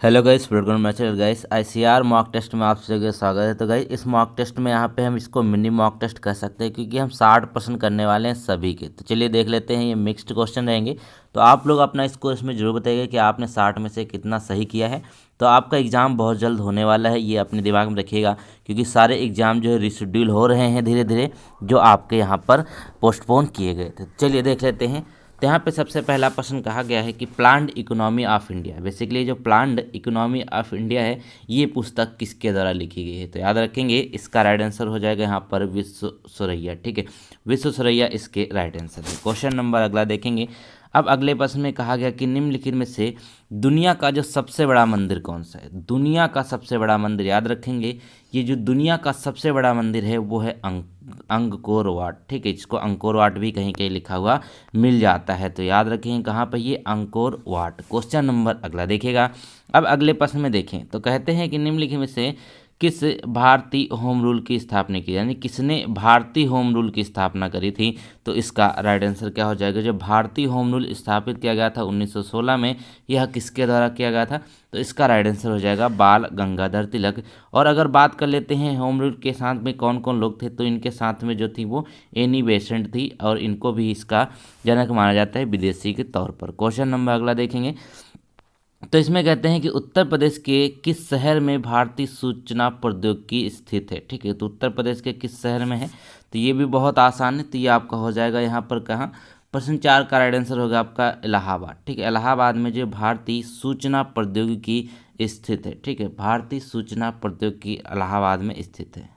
Hello guys, welcome मैचर guys. ICR mock test में आप सभी का स्वागत है। तो गाइस इस मॉक टेस्ट में यहाँ पे हम इसको मिनी मॉक टेस्ट कह सकते हैं, क्योंकि हम 60% करने वाले हैं सभी के। तो चलिए देख लेते हैं, ये मिक्स्ड क्वेश्चन रहेंगे। तो आप लोग अपना स्कोर इसमें जरूर बताइएगा कि आपने 60 में से कितना सही किया है। तो आपका एग्ज़ाम बहुत जल्द होने वाला है, ये अपने दिमाग में रखिएगा, क्योंकि सारे एग्ज़ाम जो है रिशेड्यूल हो रहे हैं धीरे धीरे, जो आपके यहाँ पर पोस्टपोन किए गए थे। चलिए देख लेते हैं। तो यहाँ पे सबसे पहला प्रश्न कहा गया है कि planned economy of India. Basically जो प्लान्ड इकोनॉमी ऑफ इंडिया है, ये पुस्तक किसके द्वारा लिखी गई है? तो याद रखेंगे इसका राइट आंसर हो जाएगा यहाँ पर विश्वेश्वरैया। ठीक है, विश्वेश्वरैया इसके राइट आंसर है। क्वेश्चन नंबर अगला देखेंगे। अब अगले प्रश्न में कहा गया कि निम्नलिखित में से दुनिया का जो सबसे बड़ा मंदिर कौन सा है? दुनिया का सबसे बड़ा मंदिर, याद रखेंगे ये जो दुनिया का सबसे बड़ा मंदिर है वो है अंगकोर वाट। ठीक है, इसको अंकोर वाट भी कहीं कहीं लिखा हुआ मिल जाता है। तो याद रखेंगे कहाँ पर, ये अंकोर वाट। क्वेश्चन नंबर अगला देखिएगा। अब अगले प्रश्न में देखें तो कहते हैं कि निम्नलिखित में से किस भारतीय होम रूल की स्थापना की, यानी किसने भारतीय होम रूल की स्थापना करी थी? तो इसका राइट आंसर क्या हो जाएगा? जो भारतीय होम रूल स्थापित किया गया था 1916 में, यह किसके द्वारा किया गया था? तो इसका राइट आंसर हो जाएगा बाल गंगाधर तिलक। और अगर बात कर लेते हैं होम रूल के साथ में कौन कौन लोग थे, तो इनके साथ में जो थी वो एनी बेसेंट थी, और इनको भी इसका जनक माना जाता है विदेशी के तौर पर। क्वेश्चन नंबर अगला देखेंगे। तो इसमें कहते हैं कि उत्तर प्रदेश के किस शहर में भारतीय सूचना प्रौद्योगिकी स्थित है? ठीक है, तो उत्तर प्रदेश के किस शहर में है? तो ये भी बहुत आसान है। तो ये आपका हो जाएगा यहाँ पर कहाँ, प्रश्न 4 का राइट आंसर होगा आपका इलाहाबाद। ठीक है, इलाहाबाद में जो भारतीय सूचना प्रौद्योगिकी स्थित है। ठीक है, भारतीय सूचना प्रौद्योगिकी इलाहाबाद में स्थित है।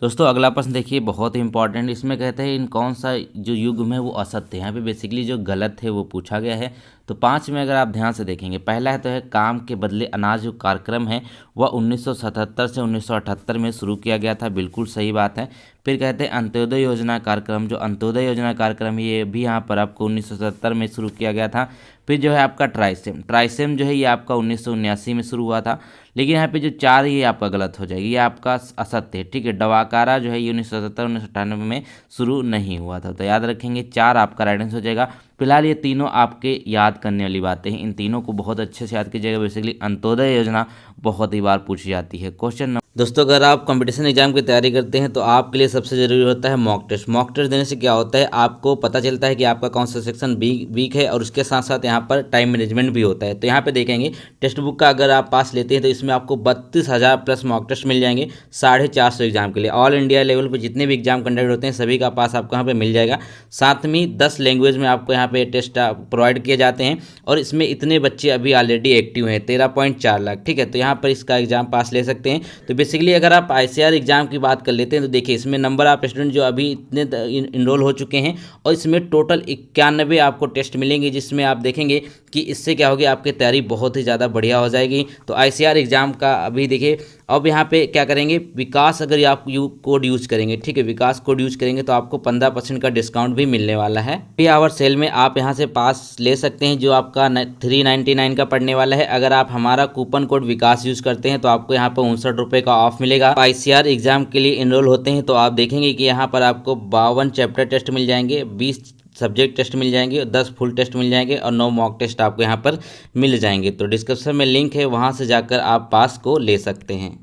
दोस्तों अगला प्रश्न देखिए, बहुत ही इंपॉर्टेंट। इसमें कहते हैं इन कौन सा जो युग में वो असत्य है। यहाँ पे बेसिकली जो गलत है वो पूछा गया है। तो 5 में अगर आप ध्यान से देखेंगे, पहला है तो है काम के बदले अनाज जो कार्यक्रम है वह 1977 से 1978 में शुरू किया गया था। बिल्कुल सही बात है। फिर कहते हैं अंत्योदय योजना कार्यक्रम, जो अंत्योदय योजना कार्यक्रम ये भी यहाँ पर आपको 1977 में शुरू किया गया था। फिर जो है आपका ट्राइसेम जो है ये आपका 1979 में शुरू हुआ था। लेकिन यहाँ पे जो 4 ये आपका गलत हो जाएगी, ये आपका असत्य है। ठीक है, डवाकारा जो है ये 1977 1998 में शुरू नहीं हुआ था। तो याद रखेंगे 4 आपका राइट आंसर हो जाएगा। फिलहाल ये तीनों आपके याद करने वाली बातें हैं, इन तीनों को बहुत अच्छे से याद कीजिएगा। बेसिकली अंत्योदय योजना बहुत ही बार पूछी जाती है। क्वेश्चन दोस्तों अगर आप कंपटीशन एग्जाम की तैयारी करते हैं तो आपके लिए सबसे ज़रूरी होता है मॉक टेस्ट। मॉक टेस्ट देने से क्या होता है, आपको पता चलता है कि आपका कौन सा सेक्शन वीक है, और उसके साथ साथ यहाँ पर टाइम मैनेजमेंट भी होता है। तो यहाँ पे देखेंगे टेक्स्ट बुक का अगर आप पास लेते हैं तो इसमें आपको 32,000 प्लस मॉक टेस्ट मिल जाएंगे 450 एग्जाम के लिए। ऑल इंडिया लेवल पर जितने भी एग्जाम कंडक्ट होते हैं सभी का पास आपको यहाँ पे मिल जाएगा। साथ में 10 लैंग्वेज में आपको यहाँ पे टेस्ट प्रोवाइड किए जाते हैं, और इसमें इतने बच्चे अभी ऑलरेडी एक्टिव हैं 13.4 लाख। ठीक है, तो यहाँ पर इसका एग्जाम पास ले सकते हैं। तो बेसिकली अगर आप आईसीआर एग्जाम की बात कर लेते हैं तो देखिए इसमें नंबर ऑफ स्टूडेंट जो अभी इतने इनरोल हो चुके हैं, और इसमें टोटल 91 आपको टेस्ट मिलेंगे, जिसमें आप देखेंगे कि इससे क्या होगी, आपकी तैयारी बहुत ही ज़्यादा बढ़िया हो जाएगी। तो आईसीआर एग्जाम का अभी देखिए, अब यहाँ पे क्या करेंगे, विकास अगर आप कोड यूज करेंगे, ठीक है, विकास कोड यूज करेंगे तो आपको 15% का डिस्काउंट भी मिलने वाला है। 3 आवर सेल में आप यहाँ से पास ले सकते हैं, जो आपका 399 का पड़ने वाला है। अगर आप हमारा कूपन कोड विकास यूज करते हैं तो आपको यहाँ पर 59 रुपये का ऑफ मिलेगा। आईसीआर एग्जाम के लिए इनरोल होते हैं तो आप देखेंगे कि यहाँ पर आपको 52 चैप्टर टेस्ट मिल जाएंगे, 20 सब्जेक्ट टेस्ट मिल जाएंगे, 10 फुल टेस्ट मिल जाएंगे, और 9 मॉक टेस्ट आपको यहाँ पर मिल जाएंगे। तो डिस्क्रिप्शन में लिंक है, वहाँ से जाकर आप पास को ले सकते हैं।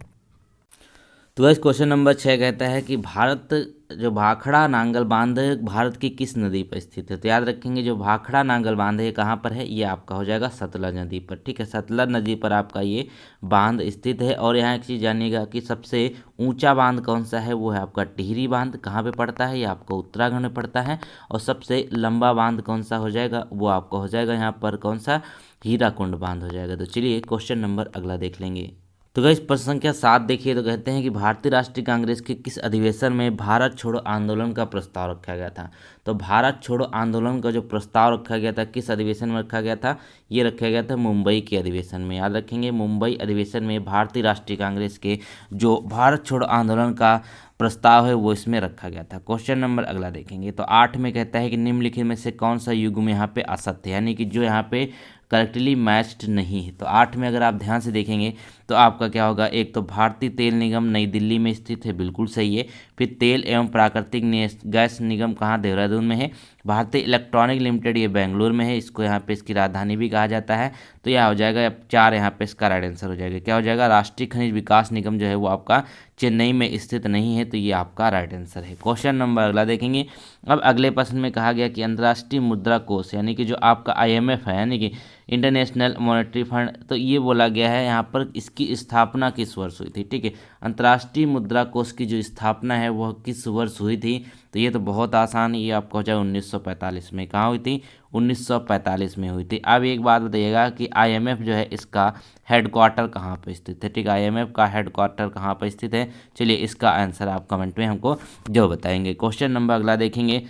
तो वैसे क्वेश्चन नंबर 6 कहता है कि भारत जो भाखड़ा नांगल बांध भारत की किस नदी पर स्थित है? तो याद रखेंगे जो भाखड़ा नांगल बांध है कहाँ पर है, ये आपका हो जाएगा सतलज नदी पर। ठीक है, सतलज नदी पर आपका ये बांध स्थित है। और यहाँ एक चीज़ जानिएगा कि सबसे ऊंचा बांध कौन सा है, वो है आपका टिहरी बांध। कहाँ पे पड़ता है, ये आपका उत्तराखंड में पड़ता है। और सबसे लंबा बांध कौन सा हो जाएगा, वो आपका हो जाएगा यहाँ पर कौन सा, हीराकुंड बांध हो जाएगा। तो चलिए क्वेश्चन नंबर अगला देख लेंगे। तो गाइस प्रश्न संख्या 7 देखिए, तो कहते हैं कि भारतीय राष्ट्रीय कांग्रेस के किस अधिवेशन में भारत छोड़ो आंदोलन का प्रस्ताव रखा गया था? तो भारत छोड़ो आंदोलन का जो प्रस्ताव रखा गया था किस अधिवेशन में रखा गया था, ये रखा गया था मुंबई के अधिवेशन में। याद रखेंगे मुंबई अधिवेशन में भारतीय राष्ट्रीय कांग्रेस के जो भारत छोड़ो आंदोलन का प्रस्ताव है वो इसमें रखा गया था। क्वेश्चन नंबर अगला देखेंगे। तो 8 में कहता है कि निम्नलिखित में से कौन सा युग्म यहाँ पे असत्य है, यानी कि जो यहाँ पे करेक्टली मैच्ड नहीं है। तो 8 में अगर आप ध्यान से देखेंगे तो आपका क्या होगा, एक तो भारतीय तेल निगम नई दिल्ली में स्थित है, बिल्कुल सही है। फिर तेल एवं प्राकृतिक गैस निगम कहाँ, देहरादून में है। भारतीय इलेक्ट्रॉनिक लिमिटेड ये बेंगलुरु में है, इसको यहाँ पे इसकी राजधानी भी कहा जाता है। तो यह हो जाएगा 4 यहाँ पे इसका राइट आंसर हो जाएगा। क्या हो जाएगा, राष्ट्रीय खनिज विकास निगम जो है वो आपका चेन्नई में स्थित नहीं है, तो ये आपका राइट आंसर है। क्वेश्चन नंबर अगला देखेंगे। अब अगले प्रश्न में कहा गया कि अंतर्राष्ट्रीय मुद्रा कोष यानी कि जो आपका IMF है यानी कि इंटरनेशनल मॉनेटरी फंड, तो ये बोला गया है यहाँ पर इसकी स्थापना किस वर्ष हुई थी। ठीक है, अंतर्राष्ट्रीय मुद्रा कोष की जो स्थापना है वह किस वर्ष हुई थी, तो ये तो बहुत आसान है, ये आपको हो जाए 1945 में। कहाँ हुई थी, 1945 में हुई थी। अब एक बात बताइएगा कि IMF जो है इसका हेडक्वार्टर कहाँ पर स्थित है। ठीक है, IMF का हेडक्वार्टर कहाँ पर स्थित है, चलिए इसका आंसर आप कमेंट में हमको जो बताएंगे। क्वेश्चन नंबर अगला देखेंगे।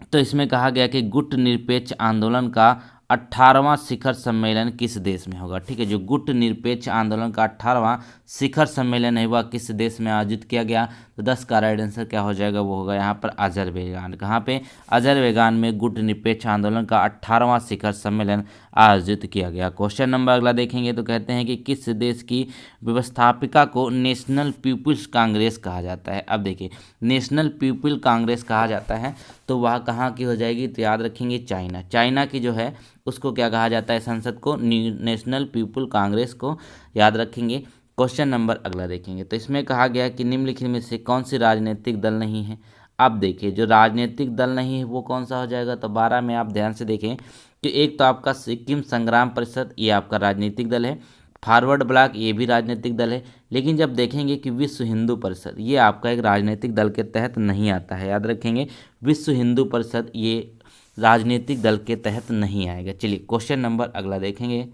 तो इसमें कहा गया कि गुट निरपेक्ष आंदोलन का 18वां शिखर सम्मेलन किस देश में होगा। ठीक है, जो गुट निरपेक्ष आंदोलन का 18वां शिखर सम्मेलन है वह किस देश में आयोजित किया गया, तो 10 का राइट आंसर क्या हो जाएगा, वो होगा यहाँ पर अजरबैजान। कहाँ पे, अजरबैजान में गुट निरपेक्ष आंदोलन का 18वां शिखर सम्मेलन आयोजित किया गया। क्वेश्चन नंबर अगला देखेंगे। तो कहते हैं कि किस देश की व्यवस्थापिका को नेशनल पीपुल्स कांग्रेस कहा जाता है। अब देखिए, नेशनल पीपल कांग्रेस कहा जाता है तो वह कहाँ की हो जाएगी, तो याद रखेंगे चाइना। चाइना की जो है उसको क्या कहा जाता है, संसद को नेशनल पीपल कांग्रेस को याद रखेंगे। क्वेश्चन नंबर अगला देखेंगे। तो इसमें कहा गया कि निम्नलिखित में से कौन सी राजनीतिक दल नहीं है। अब देखिए, जो राजनीतिक दल नहीं है वो कौन सा हो जाएगा, तो 12 में आप ध्यान से देखें कि एक तो आपका सिक्किम संग्राम परिषद, ये आपका राजनीतिक दल है। फॉरवर्ड ब्लॉक, ये भी राजनीतिक दल है। लेकिन जब देखेंगे कि विश्व हिंदू परिषद, ये आपका एक राजनीतिक दल के तहत नहीं आता है, याद रखेंगे विश्व हिंदू परिषद ये राजनीतिक दल के तहत नहीं आएगा। चलिए क्वेश्चन नंबर अगला देखेंगे।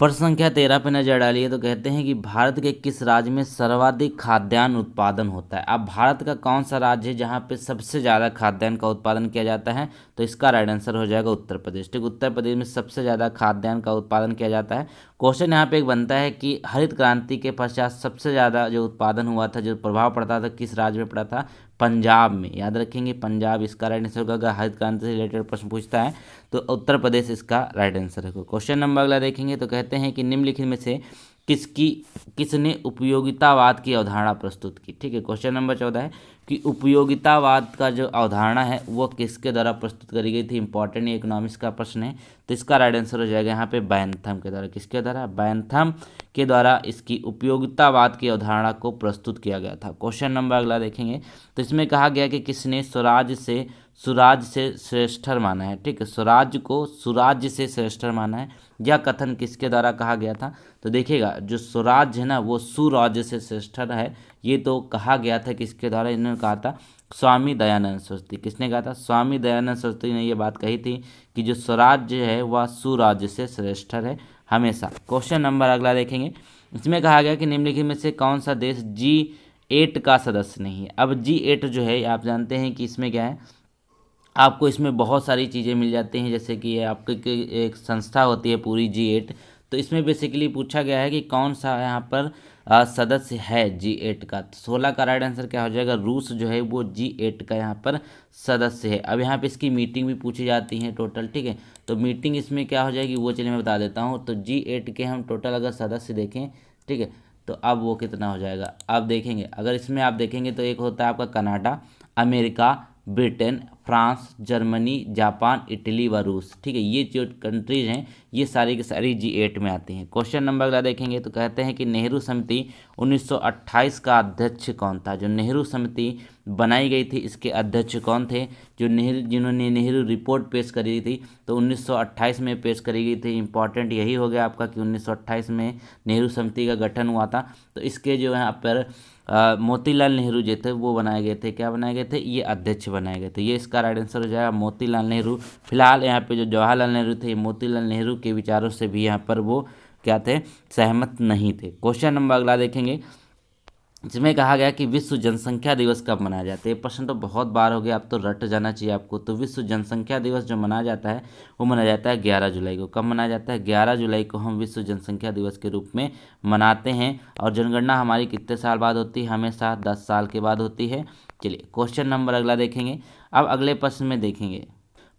प्रश्न संख्या 13 पे नजर डालिए। तो कहते हैं कि भारत के किस राज्य में सर्वाधिक खाद्यान्न उत्पादन होता है। अब भारत का कौन सा राज्य है जहाँ पे सबसे ज़्यादा खाद्यान्न का उत्पादन किया जाता है, तो इसका राइट आंसर हो जाएगा उत्तर प्रदेश। ठीक, उत्तर प्रदेश में सबसे ज़्यादा खाद्यान्न का उत्पादन किया जाता है। क्वेश्चन यहाँ पे एक बनता है कि हरित क्रांति के पश्चात सबसे ज़्यादा जो उत्पादन हुआ था, जो प्रभाव पड़ता था, किस राज्य में पड़ा था, पंजाब में। याद रखेंगे पंजाब इसका राइट आंसर होगा। अगर हरित क्रांति से रिलेटेड प्रश्न पूछता है तो उत्तर प्रदेश इसका राइट आंसर है। क्वेश्चन नंबर अगला देखेंगे। तो कहते हैं कि निम्नलिखित में से किसने उपयोगितावाद की अवधारणा प्रस्तुत की। ठीक है, क्वेश्चन नंबर 14 है कि उपयोगितावाद का जो अवधारणा है वो किसके द्वारा प्रस्तुत करी गई थी। इंपॉर्टेंट इकोनॉमिक्स का प्रश्न है, तो इसका राइट आंसर हो जाएगा यहाँ पे बैंथम के द्वारा। किसके द्वारा, बैंथम के द्वारा इसकी उपयोगितावाद की अवधारणा को प्रस्तुत किया गया था। क्वेश्चन नंबर अगला देखेंगे। तो इसमें कहा गया कि किसने सुराज से श्रेष्ठर माना है। ठीक है, स्वराज को सुराज्य से श्रेष्ठर माना है, यह कथन किसके द्वारा कहा गया था। तो देखिएगा, जो स्वराज है ना वो सुराज्य से श्रेष्ठर है, ये तो कहा गया था किसके द्वारा, इन्होंने कहा था स्वामी दयानंद सरस्वती। किसने कहा था, स्वामी दयानंद सरस्वती ने ये बात कही थी कि जो स्वराज्य है वह सुराज्य से श्रेष्ठर है हमेशा। क्वेश्चन नंबर अगला देखेंगे। इसमें कहा गया कि निम्नलिखित में से कौन सा देश G8 का सदस्य नहीं है। अब G8 जो है आप जानते हैं कि इसमें क्या है, आपको इसमें बहुत सारी चीज़ें मिल जाती हैं, जैसे कि आपकी एक संस्था होती है पूरी G8। तो इसमें बेसिकली पूछा गया है कि कौन सा यहाँ पर सदस्य है G8 का। 16 का राइट आंसर क्या हो जाएगा, रूस जो है वो G8 का यहाँ पर सदस्य है। अब यहाँ पे इसकी मीटिंग भी पूछी जाती है टोटल। ठीक है, तो मीटिंग इसमें क्या हो जाएगी वो चलिए मैं बता देता हूँ। तो G8 के हम टोटल अगर सदस्य देखें, ठीक है, तो अब वो कितना हो जाएगा आप देखेंगे। अगर इसमें आप देखेंगे तो एक होता है आपका Canada, America, Britain, France, Germany, Japan, Italy व रूस। ठीक है, ये जो कंट्रीज हैं ये सारी की सारी G8 में आती हैं। क्वेश्चन नंबर अगला देखेंगे। तो कहते हैं कि नेहरू समिति 1928 का अध्यक्ष कौन था। जो नेहरू समिति बनाई गई थी इसके अध्यक्ष कौन थे, जिन्होंने नेहरू रिपोर्ट पेश करी थी, तो 1928 में पेश करी गई थी। इंपॉर्टेंट यही हो गया आपका कि 1928 में नेहरू समिति का गठन हुआ था। तो इसके जो यहाँ पर मोतीलाल नेहरू जो थे वो बनाए गए थे। क्या बनाए गए थे, ये अध्यक्ष बनाए गए थे। ये इसका राइट आंसर हो जाएगा मोतीलाल नेहरू। फिलहाल यहाँ पे जो जवाहरलाल नेहरू थे, मोतीलाल नेहरू के विचारों से भी यहाँ पर वो क्या थे, सहमत नहीं थे। क्वेश्चन नंबर अगला देखेंगे, जिसमें कहा गया कि विश्व जनसंख्या दिवस कब मनाया जाता है। ये प्रश्न तो बहुत बार हो गया, अब तो रट जाना चाहिए आपको। तो विश्व जनसंख्या दिवस जो मनाया जाता है वो मनाया जाता है 11 जुलाई को। कब मनाया जाता है, 11 जुलाई को हम विश्व जनसंख्या दिवस के रूप में मनाते हैं। और जनगणना हमारी कितने साल बाद होती है, हमेशा 10 साल के बाद होती है। चलिए क्वेश्चन नंबर अगला देखेंगे। अब अगले प्रश्न में देखेंगे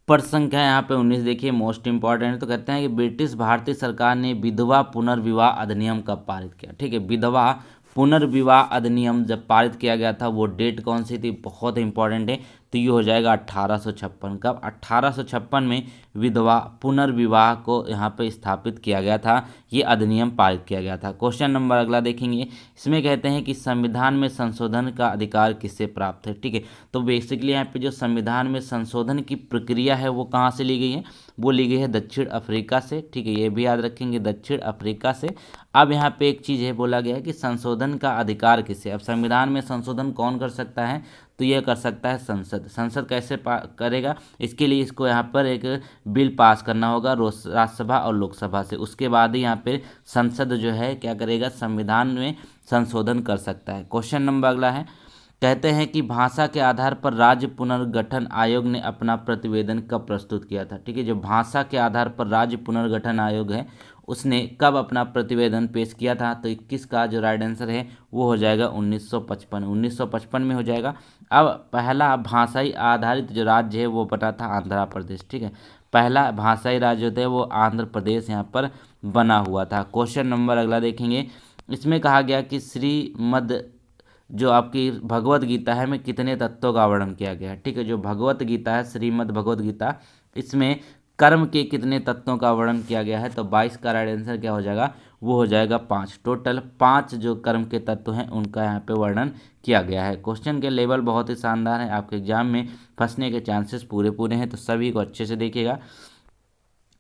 प्रश्न संख्या यहाँ पे 19 देखिए, मोस्ट इंपॉर्टेंट। तो कहते हैं कि ब्रिटिश भारतीय सरकार ने विधवा पुनर्विवाह अधिनियम कब पारित किया। ठीक है, विधवा पुनर्विवाह अधिनियम जब पारित किया गया था वो डेट कौन सी थी, बहुत इंपॉर्टेंट है, तो ये हो जाएगा 1856। कब? 1856 में विधवा पुनर्विवाह को यहाँ पे स्थापित किया गया था, ये अधिनियम पारित किया गया था। क्वेश्चन नंबर अगला देखेंगे, इसमें कहते हैं कि संविधान में संशोधन का अधिकार किससे प्राप्त है। ठीक है, तो बेसिकली यहाँ पे जो संविधान में संशोधन की प्रक्रिया है वो कहाँ से ली गई है, वो ली गई है दक्षिण अफ्रीका से। ठीक है, ये भी याद रखेंगे, दक्षिण अफ्रीका से। अब यहाँ पे एक चीज़ है, बोला गया है कि संशोधन का अधिकार किसे। अब संविधान में संशोधन कौन कर सकता है, तो यह कर सकता है संसद। संसद कैसे करेगा, इसके लिए इसको यहाँ पर एक बिल पास करना होगा राज्यसभा और लोकसभा से, उसके बाद ही यहाँ पे संसद जो है क्या करेगा, संविधान में संशोधन कर सकता है। क्वेश्चन नंबर अगला है, कहते हैं कि भाषा के आधार पर राज्य पुनर्गठन आयोग ने अपना प्रतिवेदन कब प्रस्तुत किया था। ठीक है, जो भाषा के आधार पर राज्य पुनर्गठन आयोग है उसने कब अपना प्रतिवेदन पेश किया था, तो 21 का जो राइट आंसर है वो हो जाएगा 1955। 1955 में हो जाएगा। अब पहला भाषाई आधारित जो राज्य है वो बना था आंध्र प्रदेश। ठीक है, पहला भाषाई राज्य होता है वो आंध्र प्रदेश यहाँ पर बना हुआ था। क्वेश्चन नंबर अगला देखेंगे, इसमें कहा गया कि श्रीमद् जो आपकी भगवत गीता है में कितने तत्वों का वर्णन किया गया है। ठीक है, जो भगवत गीता है, श्रीमद् भगवत गीता, इसमें कर्म के कितने तत्वों का वर्णन किया गया है, तो 22 का राइट आंसर क्या हो जाएगा, वो हो जाएगा 5। टोटल 5 जो कर्म के तत्व हैं उनका यहाँ पे वर्णन किया गया है। क्वेश्चन के लेवल बहुत ही शानदार है, आपके एग्जाम में फंसने के चांसेस पूरे हैं, तो सभी को अच्छे से देखिएगा।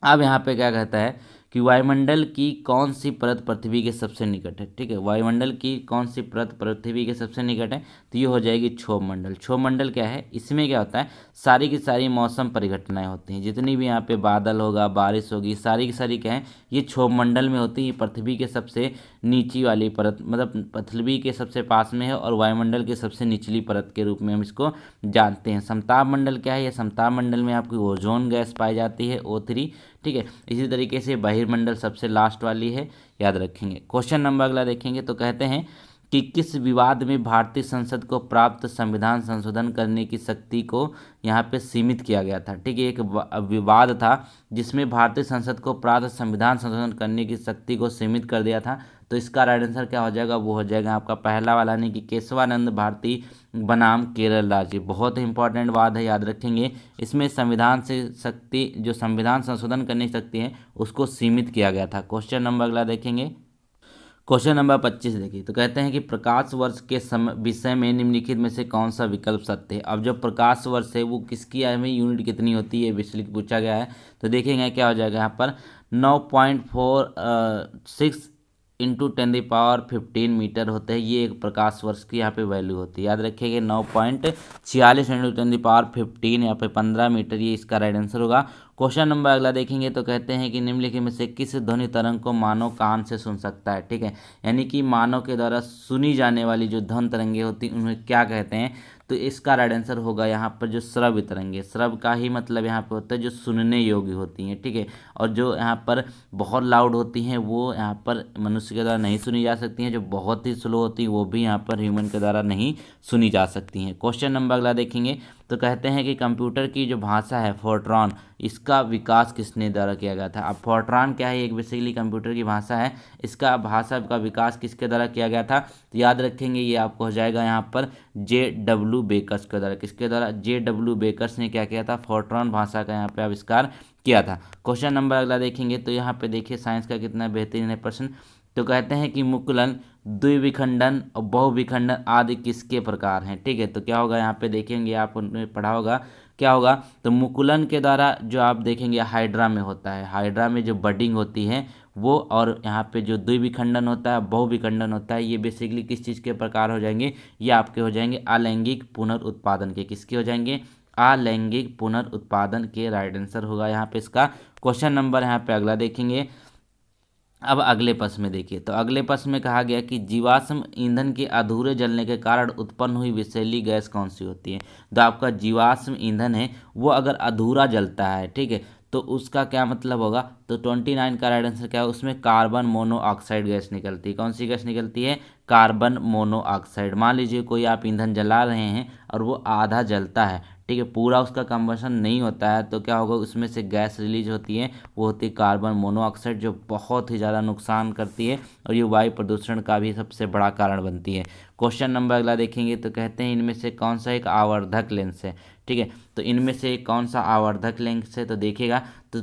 अब यहाँ पे क्या कहता है कि वायुमंडल की कौन सी परत पृथ्वी के सबसे निकट है। ठीक है, वायुमंडल की कौन सी परत पृथ्वी के सबसे निकट है, तो ये हो जाएगी क्षोभ मंडल। क्षोभ मंडल क्या है, इसमें क्या होता है, सारी की सारी मौसम परिघटनाएं होती हैं, जितनी भी यहाँ पे बादल होगा, बारिश होगी, सारी की सारी क्या है, ये क्षोभ मंडल में होती है। पृथ्वी के सबसे नीची वाली परत, मतलब पृथ्वी के सबसे पास में है और वायुमंडल की सबसे निचली परत के रूप में हम इसको जानते हैं। समताप मंडल क्या है, ये समताप मंडल में आपकी ओजोन गैस पाई जाती है, O3। ठीक है, इसी तरीके से बहिर्मंडल सबसे लास्ट वाली है, याद रखेंगे। क्वेश्चन नंबर अगला देखेंगे, तो कहते हैं कि किस विवाद में भारतीय संसद को प्राप्त संविधान संशोधन करने की शक्ति को यहाँ पे सीमित किया गया था। ठीक है, एक विवाद था जिसमें भारतीय संसद को प्राप्त संविधान संशोधन करने की शक्ति को सीमित कर दिया था, तो इसका राइट आंसर क्या हो जाएगा, वो हो जाएगा आपका पहला वाला, नहीं कि केशवानंद भारती बनाम केरल राज्य। बहुत ही इंपॉर्टेंट बात है, याद रखेंगे। इसमें संविधान से शक्ति, जो संविधान संशोधन करने की शक्ति है उसको सीमित किया गया था। क्वेश्चन नंबर अगला देखेंगे, क्वेश्चन नंबर 25 देखिए, तो कहते हैं कि प्रकाश वर्ष के विषय में निम्नलिखित में से कौन सा विकल्प सत्य है। अब जो प्रकाश वर्ष है वो किसकी हमें यूनिट कितनी होती है विश्लेषण पूछा गया है, तो देखेंगे क्या हो जाएगा, यहाँ पर 9.46 इंटू 10⁻15 मीटर होते हैं, ये एक प्रकाश वर्ष की यहाँ पे वैल्यू होती है। याद रखिएगा 9.46 इंटू 10⁻15 यहाँ पे 15 मीटर, ये इसका राइट आंसर होगा। क्वेश्चन नंबर अगला देखेंगे, तो कहते हैं कि निम्नलिखित में से किस ध्वनि तरंग को मानव कान से सुन सकता है। ठीक है, यानी कि मानव के द्वारा सुनी जाने वाली जो ध्वनि तरंगे होती हैं उन्हें क्या कहते हैं, तो इसका राइट आंसर होगा यहाँ पर जो श्रव्य तरंगे। श्रव्य का ही मतलब यहाँ पे होता है जो सुनने योग्य होती हैं। ठीक है, और जो यहाँ पर बहुत लाउड होती हैं वो यहाँ पर मनुष्य के द्वारा नहीं सुनी जा सकती हैं, जो बहुत ही स्लो होती हैं वो भी यहाँ पर ह्यूमन के द्वारा नहीं सुनी जा सकती हैं। क्वेश्चन नंबर अगला देखेंगे, तो कहते हैं कि कंप्यूटर की जो भाषा है फोर्ट्रॉन, इसका विकास किसने द्वारा किया गया था। अब फोर्ट्रॉन क्या है, एक बेसिकली कंप्यूटर की भाषा है, इसका भाषा का विकास किसके द्वारा किया गया था, तो याद रखेंगे ये आपको हो जाएगा यहाँ पर J.W. बेकर्स के द्वारा। किसके द्वारा, J.W. बेकर्स ने क्या किया था, फोर्ट्रॉन भाषा का यहाँ पे आविष्कार किया था। क्वेश्चन नंबर अगला देखेंगे, तो यहाँ पे देखिए साइंस का कितना बेहतरीन है प्रश्न। तो कहते हैं कि मुकुलन, द्विविखंडन और बहुविखंडन आदि किसके प्रकार हैं। ठीक है, तो क्या होगा यहाँ पे देखेंगे, आपने पढ़ा होगा क्या होगा, तो मुकुलन के द्वारा जो आप देखेंगे हाइड्रा में होता है, हाइड्रा में जो बडिंग होती है वो, और यहाँ पे जो द्विविखंडन होता है, बहुविखंडन होता है, ये बेसिकली किस चीज़ के प्रकार हो जाएंगे, ये आपके हो जाएंगे अलैंगिक पुनर्उत्पादन के। किसके हो जाएंगे, अलैंगिक पुनर्उत्पादन के राइट आंसर होगा यहाँ पे इसका। क्वेश्चन नंबर यहाँ पे अगला देखेंगे। अब अगले प्रश्न में देखिए, तो अगले प्रश्न में कहा गया कि जीवाश्म ईंधन के अधूरे जलने के कारण उत्पन्न हुई विषैली गैस कौन सी होती है। तो आपका जीवाश्म ईंधन है वो अगर अधूरा जलता है, ठीक है, तो उसका क्या मतलब होगा, तो 29 का राइट आंसर क्या है, उसमें कार्बन मोनोऑक्साइड गैस निकलती है। कौन सी गैस निकलती है, कार्बन मोनोऑक्साइड। मान लीजिए कोई आप ईंधन जला रहे हैं और वो आधा जलता है, ठीक है, पूरा उसका कंबशन नहीं होता है तो क्या होगा, उसमें से गैस रिलीज होती है, वो होती है कार्बन मोनोऑक्साइड, जो बहुत ही ज़्यादा नुकसान करती है और ये वायु प्रदूषण का भी सबसे बड़ा कारण बनती है। क्वेश्चन नंबर अगला देखेंगे तो कहते हैं इनमें से कौन सा एक आवर्धक लेंस है। ठीक है, तो इनमें से कौन सा आवर्धक लेंस है, तो देखिएगा तो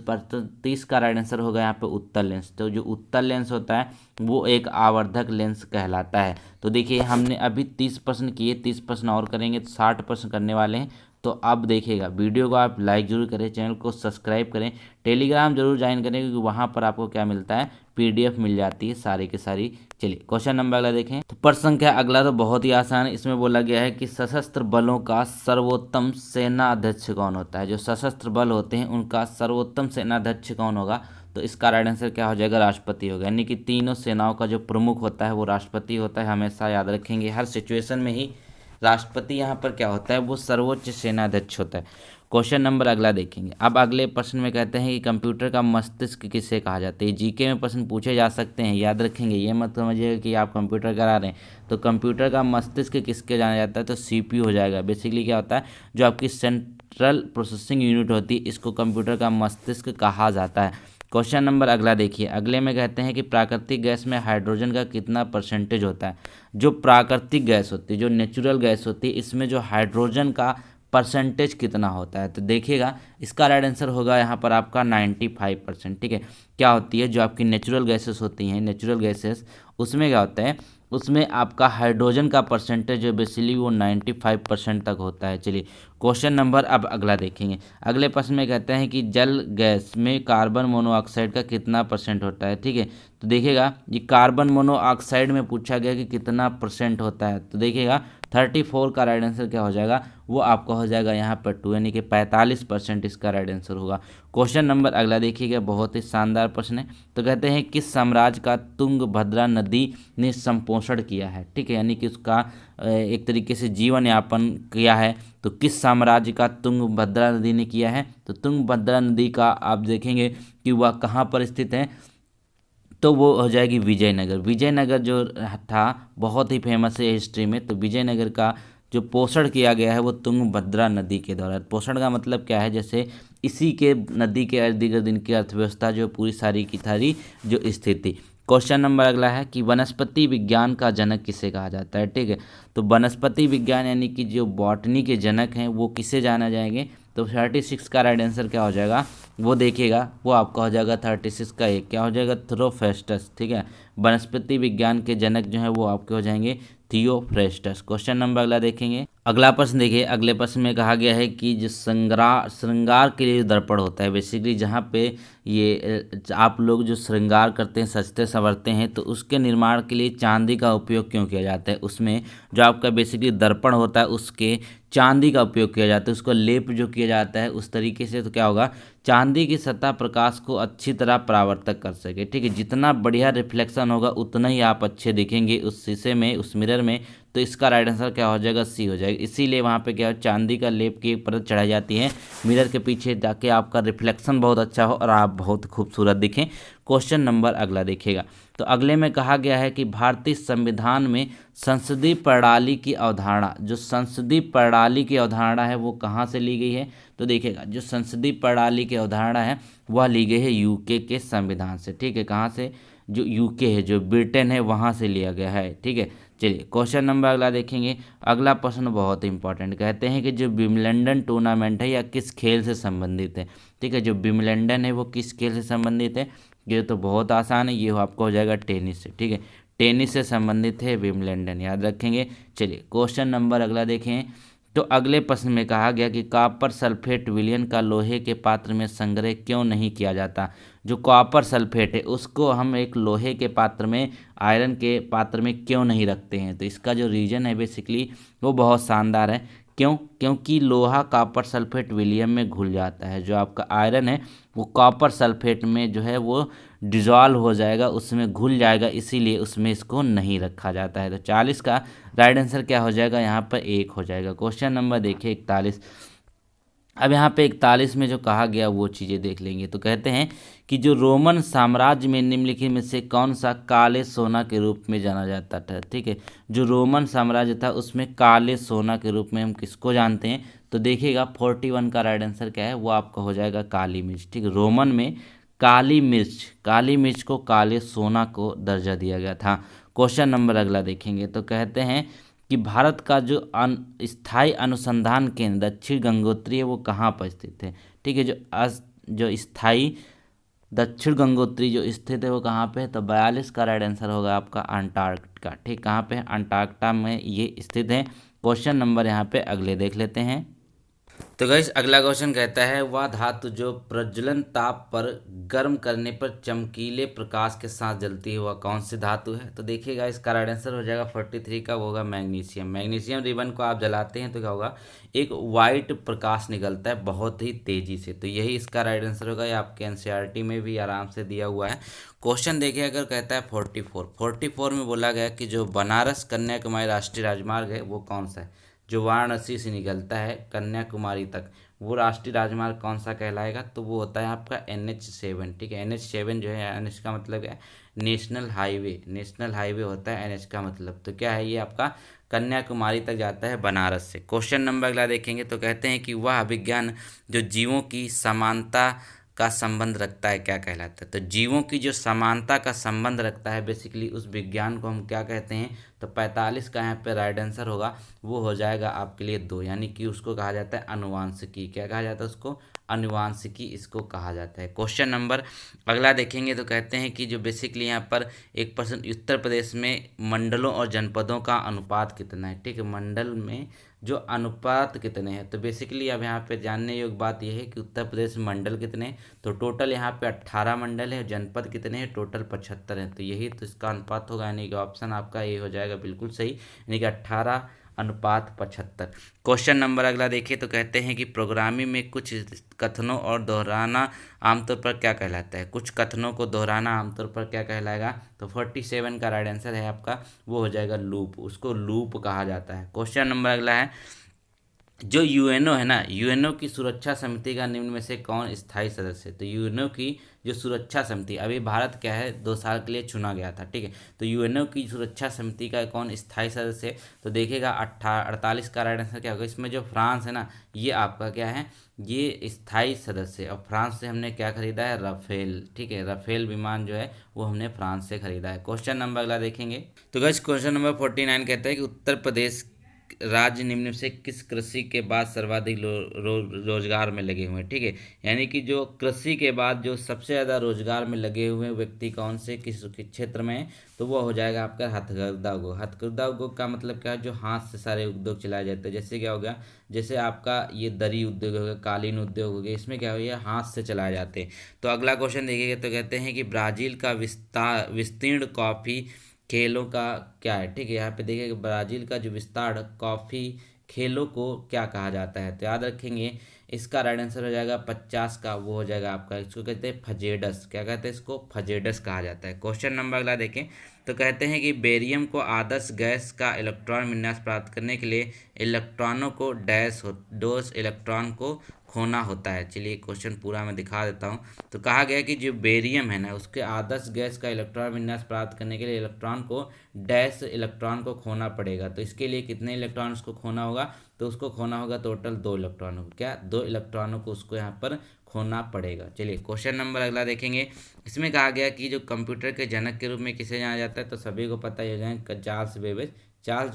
30 का राइट आंसर होगा यहाँ पे उत्तल लेंस। तो जो उत्तल लेंस होता है वो एक आवर्धक लेंस कहलाता है। तो देखिए हमने अभी 30% किए, 30% और करेंगे तो 60% करने वाले हैं। तो अब देखिएगा वीडियो को आप लाइक जरूर करें, चैनल को सब्सक्राइब करें, टेलीग्राम जरूर ज्वाइन करें क्योंकि वहाँ पर आपको क्या मिलता है, पीडीएफ मिल जाती है सारी की सारी। चलिए क्वेश्चन नंबर अगला देखें। तो प्रश्न संख्या अगला तो बहुत ही आसान है। इसमें बोला गया है कि सशस्त्र बलों का सर्वोत्तम सेना अध्यक्ष कौन होता है। जो सशस्त्र बल होते हैं उनका सर्वोत्तम सेना अध्यक्ष कौन होगा, तो इसका राइट आंसर क्या हो जाएगा, राष्ट्रपति होगा। यानी कि तीनों सेनाओं का जो प्रमुख होता है वो राष्ट्रपति होता है, हमेशा याद रखेंगे हर सिचुएशन में ही राष्ट्रपति यहाँ पर क्या होता है, वो सर्वोच्च सेनाध्यक्ष होता है। क्वेश्चन नंबर अगला देखेंगे। अब अगले प्रश्न में कहते हैं कि कंप्यूटर का मस्तिष्क किसे कहा जाता है। जीके में प्रश्न पूछे जा सकते हैं, याद रखेंगे, ये मत समझिएगा कि आप कंप्यूटर करा रहे हैं। तो कंप्यूटर का मस्तिष्क किसके जाना जाता है, तो सीपीयू हो जाएगा। बेसिकली क्या होता है, जो आपकी सेंट्रल प्रोसेसिंग यूनिट होती है इसको कंप्यूटर का मस्तिष्क कहा जाता है। क्वेश्चन नंबर अगला देखिए। अगले में कहते हैं कि प्राकृतिक गैस में हाइड्रोजन का कितना परसेंटेज होता है। जो प्राकृतिक गैस होती है, जो नेचुरल गैस होती है, इसमें जो हाइड्रोजन का परसेंटेज कितना होता है, तो देखिएगा इसका राइट आंसर होगा यहाँ पर आपका 95%। ठीक है, क्या होती है, जो आपकी नेचुरल गैसेस होती हैं, नेचुरल गैसेस, उसमें क्या होता है, उसमें आपका हाइड्रोजन का परसेंटेज जो बेसिकली वो 95% तक होता है। चलिए क्वेश्चन नंबर अब अगला देखेंगे। अगले प्रश्न में कहते हैं कि जल गैस में कार्बन मोनोऑक्साइड का कितना परसेंट होता है। ठीक है, तो देखिएगा ये कार्बन मोनोऑक्साइड में पूछा गया कि कितना परसेंट होता है, तो देखिएगा 34 का राइट आंसर क्या हो जाएगा, वो आपका हो जाएगा यहाँ पर 2, यानी कि 45% इसका राइट आंसर होगा। क्वेश्चन नंबर अगला देखिएगा, बहुत ही शानदार प्रश्न है। तो कहते हैं किस साम्राज्य का तुंगभद्रा नदी ने संपोषण किया है। ठीक है, यानी कि उसका एक तरीके से जीवन यापन किया है। तो किस साम्राज्य का तुंगभद्रा नदी ने किया है, तो तुंगभद्रा नदी का आप देखेंगे कि वह कहाँ पर स्थित है, तो वो हो जाएगी विजयनगर। विजयनगर जो था बहुत ही फेमस है हिस्ट्री में। तो विजयनगर का जो पोषण किया गया है वो तुंगभद्रा नदी के द्वारा। पोषण का मतलब क्या है, जैसे इसी के नदी के इर्द गिर्द इनकी अर्थव्यवस्था जो पूरी सारी की सारी जो स्थिति। क्वेश्चन नंबर अगला है कि वनस्पति विज्ञान का जनक किसे कहा जाता है। ठीक है, तो वनस्पति विज्ञान यानी कि जो बॉटनी के जनक हैं वो किसे जाना जाएंगे, तो 36 का राइट आंसर क्या हो जाएगा, वो देखिएगा, वो आपका हो जाएगा 36 का एक क्या हो जाएगा, थियोफ्रेस्टस। ठीक है, वनस्पति विज्ञान के जनक जो है वो आपके हो जाएंगे थियोफ्रेस्टस। क्वेश्चन नंबर अगला देखेंगे। अगला प्रश्न देखिए। अगले प्रश्न में कहा गया है कि जो श्रृंगार के लिए दर्पण होता है, बेसिकली जहाँ पे ये आप लोग जो श्रृंगार करते हैं, सजते संवरते हैं, तो उसके निर्माण के लिए चांदी का उपयोग क्यों किया जाता है। उसमें जो आपका बेसिकली दर्पण होता है उसके चांदी का उपयोग किया जाता है, उसको लेप जो किया जाता है उस तरीके से, तो क्या होगा, चांदी की सतह प्रकाश को अच्छी तरह परावर्तक कर सके। ठीक है, जितना बढ़िया रिफ्लेक्शन होगा उतना ही आप अच्छे दिखेंगे उस शीशे में, उस मिरर में। तो इसका राइट आंसर क्या हो जाएगा, सी हो जाएगा। इसीलिए वहाँ पे क्या है, चांदी का लेप की एक परत चढ़ाई जाती है मिरर के पीछे, ताकि आपका रिफ्लेक्शन बहुत अच्छा हो और आप बहुत खूबसूरत दिखें। क्वेश्चन नंबर अगला देखिएगा। तो अगले में कहा गया है कि भारतीय संविधान में संसदीय प्रणाली की अवधारणा, जो संसदीय प्रणाली की अवधारणा है वो कहाँ से ली गई है, तो देखिएगा जो संसदीय प्रणाली की अवधारणा है वह ली गई है यूके के संविधान से। ठीक है, कहाँ से, जो यूके है, जो ब्रिटेन है, वहाँ से लिया गया है। ठीक है, चलिए क्वेश्चन नंबर अगला देखेंगे। अगला प्रश्न बहुत इंपॉर्टेंट, कहते हैं कि जो विंबलडन टूर्नामेंट है या किस खेल से संबंधित है। ठीक है, जो विंबलडन है वो किस खेल से संबंधित है, ये तो बहुत आसान है, ये आपको हो जाएगा टेनिस से। ठीक है, टेनिस से संबंधित है विंबलडन, याद रखेंगे। चलिए क्वेश्चन नंबर अगला देखें। तो अगले प्रश्न में कहा गया कि कॉपर सल्फेट विलयन का लोहे के पात्र में संग्रह क्यों नहीं किया जाता। जो कॉपर सल्फेट है उसको हम एक लोहे के पात्र में, आयरन के पात्र में क्यों नहीं रखते हैं, तो इसका जो रीज़न है बेसिकली वो बहुत शानदार है। क्यों, क्योंकि लोहा कॉपर सल्फेट विलियम में घुल जाता है। जो आपका आयरन है वो कॉपर सल्फेट में जो है वो डिजॉल्व हो जाएगा, उसमें घुल जाएगा, इसीलिए उसमें इसको नहीं रखा जाता है। तो 40 का राइट आंसर क्या हो जाएगा, यहाँ पर 1 हो जाएगा। क्वेश्चन नंबर देखिए 41। अब यहाँ पे 41 में जो कहा गया वो चीज़ें देख लेंगे। तो कहते हैं कि जो रोमन साम्राज्य में निम्नलिखित में से कौन सा काले सोना के रूप में जाना जाता था। ठीक है, जो रोमन साम्राज्य था उसमें काले सोना के रूप में हम किसको जानते हैं। तो देखिएगा 41 का राइट आंसर क्या है, वो आपका हो जाएगा काली मिर्च। ठीक है, रोमन में काली मिर्च को काले सोना को दर्जा दिया गया था। क्वेश्चन नंबर अगला देखेंगे। तो कहते हैं कि भारत का जो स्थायी अनुसंधान केंद्र दक्षिण गंगोत्री है वो कहाँ पर स्थित है। ठीक है, जो स्थायी दक्षिण गंगोत्री जो स्थित है वो कहाँ पे है। तो 42 का राइट आंसर होगा आपका अंटार्कटिका। ठीक, कहाँ पे है, अंटार्कटिका में ये स्थित है। क्वेश्चन नंबर यहाँ पे अगले देख लेते हैं। तो गाइस अगला क्वेश्चन कहता है वह धातु जो प्रज्वलन ताप पर गर्म करने पर चमकीले प्रकाश के साथ जलती है वह कौन सी धातु है। तो देखिएगा इसका राइट आंसर हो जाएगा 43 का, वो होगा मैग्नीशियम। मैग्नीशियम रिबन को आप जलाते हैं तो क्या होगा, एक वाइट प्रकाश निकलता है बहुत ही तेजी से। तो यही इसका राइट आंसर होगा, ये आपके एनसीईआरटी में भी आराम से दिया हुआ है। क्वेश्चन देखिए अगर कहता है 44 में बोला गया कि जो बनारस कन्याकुमारी राष्ट्रीय राजमार्ग है वो कौन सा है। जो वाराणसी से निकलता है कन्याकुमारी तक, वो राष्ट्रीय राजमार्ग कौन सा कहलाएगा। तो वो होता है आपका NH7। ठीक है, NH7 जो है, NH का मतलब है नेशनल हाईवे होता है NH का मतलब। तो क्या है, ये आपका कन्याकुमारी तक जाता है बनारस से। क्वेश्चन नंबर अगला देखेंगे। तो कहते हैं कि वह विज्ञान जो जीवों की समानता का संबंध रखता है क्या कहलाता है। तो जीवों की जो समानता का संबंध रखता है बेसिकली उस विज्ञान को हम क्या कहते हैं। तो 45 का यहाँ पे राइट आंसर होगा, वो हो जाएगा आपके लिए 2, यानी कि उसको कहा जाता है अनुवांशिकी। क्या कहा जाता है उसको, अनुवांशिकी इसको कहा जाता है। क्वेश्चन नंबर अगला देखेंगे। तो कहते हैं कि जो बेसिकली यहाँ पर एक पर्सन उत्तर प्रदेश में मंडलों और जनपदों का अनुपात कितना है। ठीक है, मंडल में जो अनुपात कितने हैं। तो बेसिकली अब यहाँ पे जानने योग्य बात यह है कि उत्तर प्रदेश में मंडल कितने हैं। तो टोटल यहाँ पे 18 मंडल है, जनपद कितने हैं, टोटल 75 हैं। तो यही तो इसका अनुपात होगा, यानी कि ऑप्शन आपका ये हो जाएगा बिल्कुल सही, यानी कि 18:75। क्वेश्चन नंबर अगला देखिए। तो कहते हैं कि प्रोग्रामिंग में कुछ कथनों और दोहराना आमतौर पर क्या कहलाता है। कुछ कथनों को दोहराना आमतौर पर क्या कहलाएगा। तो 47 का राइट आंसर है आपका, वो हो जाएगा लूप, उसको लूप कहा जाता है। क्वेश्चन नंबर अगला है, जो यूएनओ है ना, यूएनओ की सुरक्षा समिति का निम्न में से कौन स्थायी सदस्य है। तो यूएनओ की जो सुरक्षा समिति, अभी भारत क्या है 2 साल के लिए चुना गया था। ठीक है, तो यूएनओ की सुरक्षा समिति का कौन स्थायी सदस्य है। तो देखिएगा 48 का राइट आंसर क्या होगा। इसमें जो फ्रांस है ना, ये आपका क्या है, ये स्थायी सदस्य। और फ्रांस से हमने क्या खरीदा है, राफेल। ठीक है, राफेल विमान जो है वो हमने फ्रांस से खरीदा है। क्वेश्चन नंबर अगला देखेंगे। तो गाइस क्वेश्चन नंबर 49 कहता है कि उत्तर प्रदेश राज्य निम्न से किस कृषि के बाद सर्वाधिक रोजगार में लगे हुए हैं। ठीक है, यानी कि जो कृषि के बाद जो सबसे ज़्यादा रोजगार में लगे हुए व्यक्ति कौन से किस क्षेत्र में है। तो वो हो जाएगा आपका हथकरघा उद्योग। हथकरघा उद्योग का मतलब क्या है, जो हाथ से सारे उद्योग चलाए जाते हैं। जैसे क्या हो गया, जैसे आपका ये दरी उद्योग हो गया, कालीन उद्योग हो गया, इसमें क्या हो गया, हाथ से चलाए जाते हैं। तो अगला क्वेश्चन देखिएगा। तो कहते हैं कि ब्राज़ील का विस्तीर्ण कॉफ़ी खेलों का क्या है। ठीक है, यहाँ पे देखिए ब्राज़ील का जो विस्तार कॉफ़ी खेलों को क्या कहा जाता है। तो याद रखेंगे इसका राइट आंसर हो जाएगा 50 का, वो हो जाएगा आपका, इसको कहते हैं फजेडस। क्या कहते हैं इसको, फजेडस कहा जाता है। क्वेश्चन नंबर अगला देखें। तो कहते हैं कि बेरियम को आदर्श गैस का इलेक्ट्रॉन विन्यास प्राप्त करने के लिए इलेक्ट्रॉनों को डोज इलेक्ट्रॉन को खोना होता है। चलिए क्वेश्चन पूरा मैं दिखा देता हूँ। तो कहा गया कि जो बेरियम है ना, उसके आदर्श गैस का इलेक्ट्रॉन विन्यास प्राप्त करने के लिए इलेक्ट्रॉन को डैश इलेक्ट्रॉन को खोना पड़ेगा। तो इसके लिए कितने इलेक्ट्रॉन उसको खोना होगा। तो उसको खोना होगा टोटल 2 इलेक्ट्रॉनों को, क्या 2 इलेक्ट्रॉनों को उसको यहाँ पर खोना पड़ेगा। चलिए क्वेश्चन नंबर अगला देखेंगे। इसमें कहा गया कि जो कंप्यूटर के जनक के रूप में किसे जाना जाता है। तो सभी को पता ही हो जाए, चार्ल्स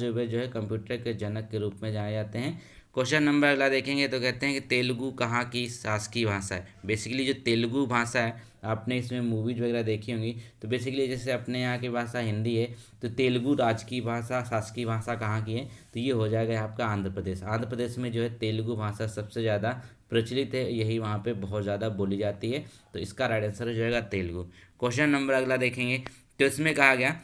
बेबेज जो है कंप्यूटर के जनक के रूप में जाने जाते हैं। क्वेश्चन नंबर अगला देखेंगे। तो कहते हैं कि तेलुगु कहाँ की शासकीय भाषा है। बेसिकली जो तेलुगु भाषा है, आपने इसमें मूवीज वगैरह देखी होंगी। तो बेसिकली जैसे अपने यहाँ की भाषा हिंदी है, तो तेलुगु राजकीय भाषा शासकीय भाषा कहाँ की है। तो ये हो जाएगा आपका आंध्र प्रदेश। आंध्र प्रदेश में जो है तेलुगु भाषा सबसे ज़्यादा प्रचलित है, यही वहाँ पे बहुत ज़्यादा बोली जाती है। तो इसका राइट आंसर हो जाएगा तेलुगु। क्वेश्चन नंबर अगला देखेंगे। तो इसमें कहा गया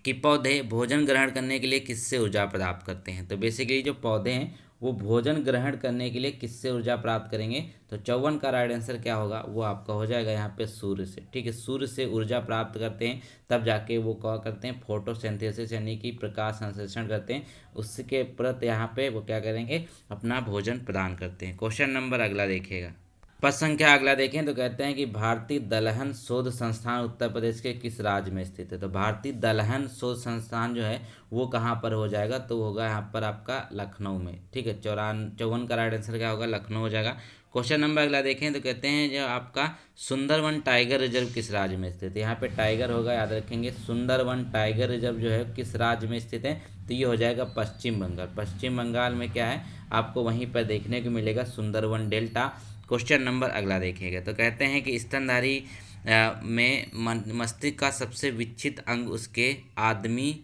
कि पौधे भोजन ग्रहण करने के लिए किससे ऊर्जा प्राप्त करते हैं। तो बेसिकली जो पौधे हैं वो भोजन ग्रहण करने के लिए किससे ऊर्जा प्राप्त करेंगे? तो 54 का राइट आंसर क्या होगा? वो आपका हो जाएगा यहाँ पे सूर्य से। ठीक है, सूर्य से ऊर्जा प्राप्त करते हैं, तब जाके वो क्या करते हैं? फोटोसिंथेसिस यानी कि प्रकाश संश्लेषण करते हैं, उसके प्रति यहाँ पे वो क्या करेंगे? अपना भोजन प्रदान करते हैं। क्वेश्चन नंबर अगला देखिएगा। पद संख्या अगला देखें तो कहते हैं कि भारतीय दलहन शोध संस्थान उत्तर प्रदेश के किस राज्य में स्थित है? तो भारतीय दलहन शोध संस्थान जो है वो कहाँ पर हो जाएगा? तो होगा यहाँ पर आपका लखनऊ में। ठीक है, 54 का राइट आंसर क्या होगा? लखनऊ हो जाएगा। क्वेश्चन नंबर अगला देखें तो कहते हैं जो आपका सुंदरवन टाइगर रिजर्व किस राज्य में स्थित है? यहाँ पे टाइगर होगा, याद रखेंगे। सुंदरवन टाइगर रिजर्व जो है किस राज्य में स्थित है? तो ये हो जाएगा पश्चिम बंगाल। पश्चिम बंगाल में क्या है आपको वहीं पर देखने को मिलेगा सुंदरवन डेल्टा। क्वेश्चन नंबर अगला देखिएगा तो कहते हैं कि स्तनधारी में मस्तिष्क का सबसे विकसित अंग उसके आदमी।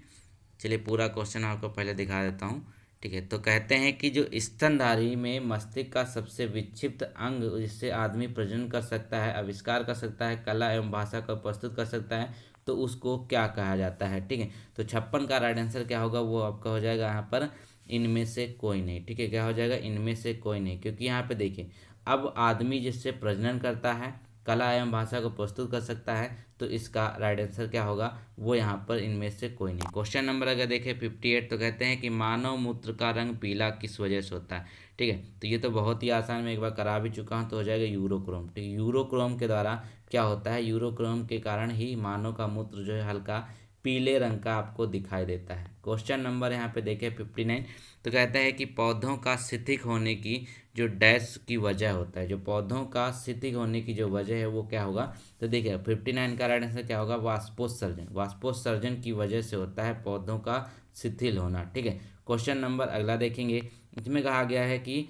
चलिए पूरा क्वेश्चन आपको पहले दिखा देता हूँ। ठीक है, तो कहते हैं कि जो स्तनधारी में मस्तिष्क का सबसे विक्षिप्त अंग जिससे आदमी प्रजनन कर सकता है, आविष्कार कर सकता है, कला एवं भाषा को प्रस्तुत कर सकता है, तो उसको क्या कहा जाता है? ठीक है, तो 56 का राइट आंसर क्या होगा? वो आपका हो जाएगा यहाँ पर इनमें से कोई नहीं। ठीक है, क्या हो जाएगा? इनमें से कोई नहीं, क्योंकि यहाँ पे देखिए अब आदमी जिससे प्रजनन करता है, कला एवं भाषा को प्रस्तुत कर सकता है, तो इसका राइट आंसर क्या होगा? वो यहाँ पर इनमें से कोई नहीं। क्वेश्चन नंबर अगर देखें 58 तो कहते हैं कि मानव मूत्र का रंग पीला किस वजह से होता है? ठीक है, तो ये तो बहुत ही आसान, मैं एक बार करा भी चुका हूँ, तो हो जाएगा यूरोक्रोम। ठीक है, यूरोक्रोम के द्वारा क्या होता है? यूरोक्रोम के कारण ही मानव का मूत्र जो है हल्का पीले रंग का आपको दिखाई देता है। क्वेश्चन नंबर यहाँ पे देखें 59 तो कहता है कि पौधों का शिथिल होने की जो डैश की वजह होता है, जो पौधों का शिथिल होने की जो वजह है वो क्या होगा? तो देखिए 59 का राइट आंसर क्या होगा? वाष्पोत्सर्जन। वाष्पोत्सर्जन की वजह से होता है पौधों का शिथिल होना। ठीक है, क्वेश्चन नंबर अगला देखेंगे। इसमें कहा गया है कि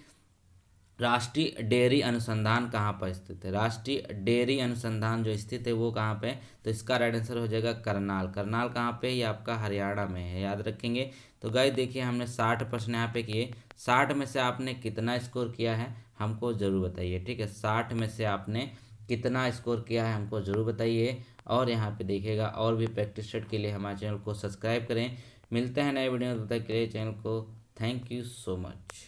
राष्ट्रीय डेयरी अनुसंधान कहाँ पर स्थित है? राष्ट्रीय डेयरी अनुसंधान जो स्थित है वो कहाँ पे है? तो इसका राइट आंसर हो जाएगा करनाल। करनाल कहाँ पे? ये आपका हरियाणा में है, याद रखेंगे। तो गाइस देखिए हमने 60 प्रश्न यहाँ पे किए, 60 में से आपने कितना स्कोर किया है हमको ज़रूर बताइए। ठीक है, 60 में से आपने कितना स्कोर किया है हमको ज़रूर बताइए। और यहाँ पे देखिएगा और भी प्रैक्टिस सेट के लिए हमारे चैनल को सब्सक्राइब करें। मिलते हैं नए वीडियो में, तब तक के लिए चैनल को थैंक यू सो मच।